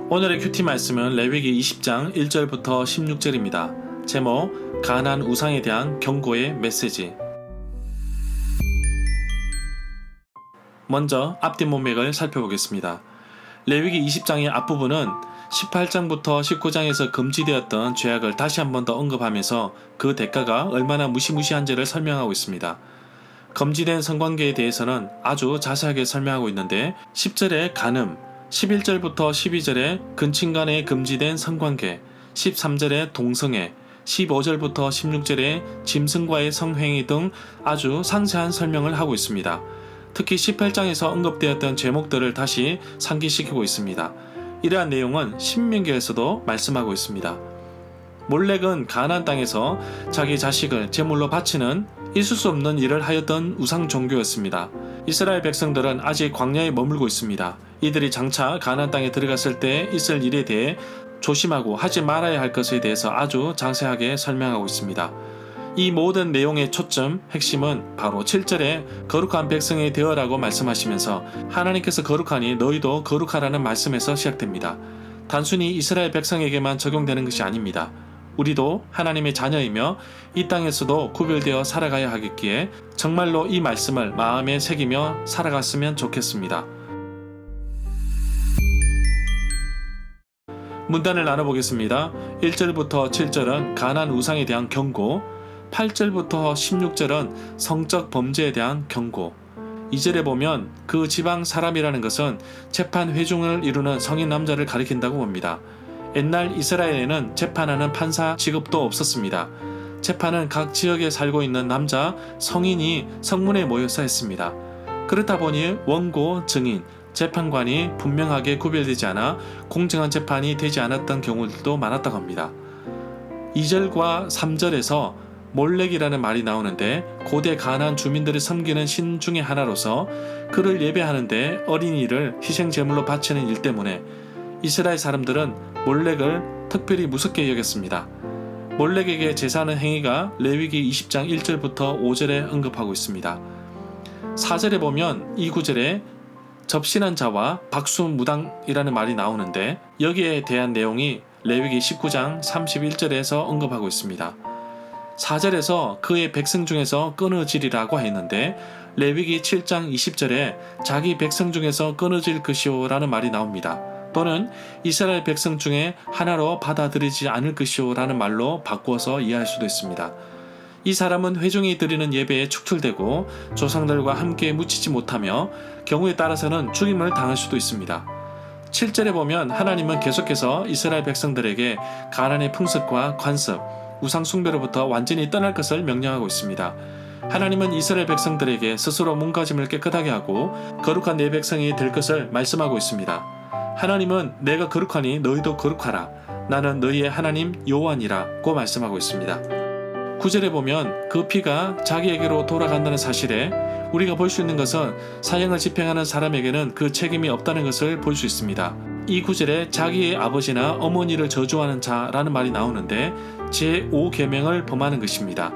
오늘의 큐티 말씀은 레위기 20장 1절부터 16절입니다. 제목, 가나안 우상에 대한 경고의 메시지. 먼저 앞뒤 문맥을 살펴보겠습니다. 레위기 20장의 앞부분은 18장부터 19장에서 금지되었던 죄악을 다시 한 번 더 언급하면서 그 대가가 얼마나 무시무시한지를 설명하고 있습니다. 금지된 성관계에 대해서는 아주 자세하게 설명하고 있는데 10절에 간음, 11절부터 12절에 근친간에 금지된 성관계, 13절에 동성애, 15절부터 16절에 짐승과의 성행위 등 아주 상세한 설명을 하고 있습니다. 특히 18장에서 언급되었던 제목들을 다시 상기시키고 있습니다. 이러한 내용은 신명기에서도 말씀하고 있습니다. 몰렉은 가나안 땅에서 자기 자식을 제물로 바치는 있을 수 없는 일을 하였던 우상 종교였습니다. 이스라엘 백성들은 아직 광야에 머물고 있습니다. 이들이 장차 가나안 땅에 들어갔을 때 있을 일에 대해 조심하고 하지 말아야 할 것에 대해서 아주 자세하게 설명하고 있습니다. 이 모든 내용의 초점, 핵심은 바로 7절에 거룩한 백성이 되어라고 말씀하시면서 하나님께서 거룩하니 너희도 거룩하라는 말씀에서 시작됩니다. 단순히 이스라엘 백성에게만 적용되는 것이 아닙니다. 우리도 하나님의 자녀이며 이 땅에서도 구별되어 살아가야 하겠기에 정말로 이 말씀을 마음에 새기며 살아갔으면 좋겠습니다. 문단을 나눠보겠습니다. 1절부터 7절은 가나안 우상에 대한 경고, 8절부터 16절은 성적 범죄에 대한 경고, 2절에 보면 그 지방 사람이라는 것은 재판 회중을 이루는 성인 남자를 가리킨다고 봅니다. 옛날 이스라엘에는 재판하는 판사 직업도 없었습니다. 재판은 각 지역에 살고 있는 남자 성인이 성문에 모여서 했습니다. 그렇다 보니 원고, 증인, 재판관이 분명하게 구별되지 않아 공정한 재판이 되지 않았던 경우들도 많았다고 합니다. 2절과 3절에서 몰렉이라는 말이 나오는데 고대 가나안 주민들이 섬기는 신 중의 하나로서 그를 예배하는데 어린이를 희생제물로 바치는 일 때문에 이스라엘 사람들은 몰렉을 특별히 무섭게 여겼습니다. 몰렉에게 제사하는 행위가 레위기 20장 1절부터 5절에 언급하고 있습니다. 4절에 보면 이 구절에 접신한 자와 박수무당이라는 말이 나오는데 여기에 대한 내용이 레위기 19장 31절에서 언급하고 있습니다. 4절에서 그의 백성 중에서 끊어지리라고 했는데 레위기 7장 20절에 자기 백성 중에서 끊어질 것이오 라는 말이 나옵니다. 또는 이스라엘 백성 중에 하나로 받아들이지 않을 것이오 라는 말로 바꾸어서 이해할 수도 있습니다. 이 사람은 회중이 드리는 예배에 축출되고 조상들과 함께 묻히지 못하며 경우에 따라서는 죽임을 당할 수도 있습니다. 7절에 보면 하나님은 계속해서 이스라엘 백성들에게 가나안의 풍습과 관습, 우상 숭배로부터 완전히 떠날 것을 명령하고 있습니다. 하나님은 이스라엘 백성들에게 스스로 몸가짐을 깨끗하게 하고 거룩한 내 백성이 될 것을 말씀하고 있습니다. 하나님은 내가 거룩하니 너희도 거룩하라. 나는 너희의 하나님 여호와니라고 말씀하고 있습니다. 9절에 보면 그 피가 자기에게로 돌아간다는 사실에 우리가 볼 수 있는 것은 사형을 집행하는 사람에게는 그 책임이 없다는 것을 볼 수 있습니다. 이 구절에 자기의 아버지나 어머니를 저주하는 자라는 말이 나오는데 제5계명을 범하는 것입니다.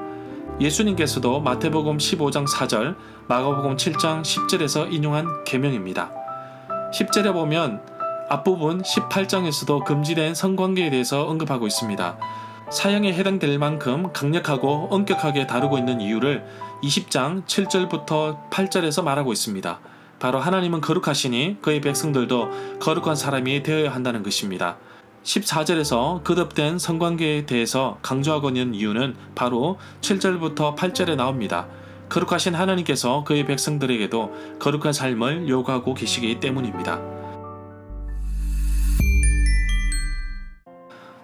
예수님께서도 마태복음 15장 4절, 마가복음 7장 10절에서 인용한 계명입니다. 10절에 보면 앞부분 18장에서도 금지된 성관계에 대해서 언급하고 있습니다. 사형에 해당될 만큼 강력하고 엄격하게 다루고 있는 이유를 20장 7절부터 8절에서 말하고 있습니다. 바로 하나님은 거룩하시니 그의 백성들도 거룩한 사람이 되어야 한다는 것입니다. 14절에서 거듭된 성관계에 대해서 강조하고 있는 이유는 바로 7절부터 8절에 나옵니다. 거룩하신 하나님께서 그의 백성들에게도 거룩한 삶을 요구하고 계시기 때문입니다.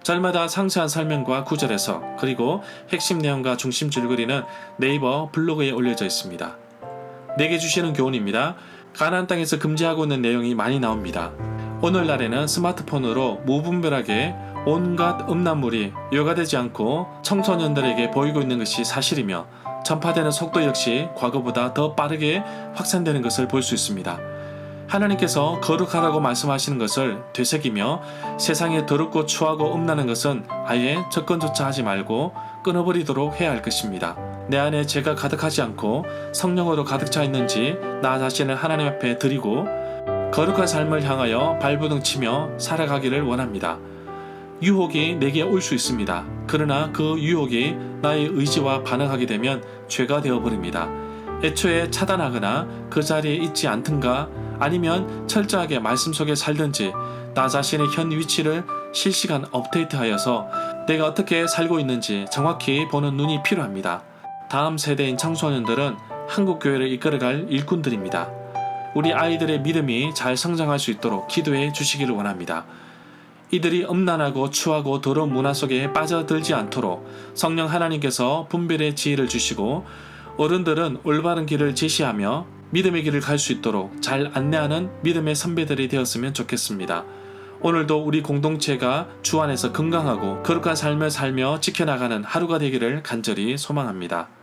절마다 상세한 설명과 구절에서 그리고 핵심 내용과 중심 줄거리는 네이버 블로그에 올려져 있습니다. 내게 주시는 교훈입니다. 가나안 땅에서 금지하고 있는 내용이 많이 나옵니다. 오늘날에는 스마트폰으로 무분별하게 온갖 음란물이 요가되지 않고 청소년들에게 보이고 있는 것이 사실이며 전파되는 속도 역시 과거보다 더 빠르게 확산되는 것을 볼 수 있습니다. 하나님께서 거룩하라고 말씀하시는 것을 되새기며 세상에 더럽고 추하고 음란한 것은 아예 접근조차 하지 말고 끊어버리도록 해야 할 것입니다. 내 안에 죄가 가득하지 않고 성령으로 가득 차 있는지 나 자신을 하나님 앞에 드리고 거룩한 삶을 향하여 발버둥 치며 살아가기를 원합니다. 유혹이 내게 올 수 있습니다. 그러나 그 유혹이 나의 의지와 반응하게 되면 죄가 되어버립니다. 애초에 차단하거나 그 자리에 있지 않든가 아니면 철저하게 말씀 속에 살든지 나 자신의 현 위치를 실시간 업데이트하여서 내가 어떻게 살고 있는지 정확히 보는 눈이 필요합니다. 다음 세대인 청소년들은 한국교회를 이끌어갈 일꾼들입니다. 우리 아이들의 믿음이 잘 성장할 수 있도록 기도해 주시기를 원합니다. 이들이 음란하고 추하고 더러운 문화 속에 빠져들지 않도록 성령 하나님께서 분별의 지혜를 주시고 어른들은 올바른 길을 제시하며 믿음의 길을 갈 수 있도록 잘 안내하는 믿음의 선배들이 되었으면 좋겠습니다. 오늘도 우리 공동체가 주 안에서 건강하고 거룩한 삶을 살며 지켜나가는 하루가 되기를 간절히 소망합니다.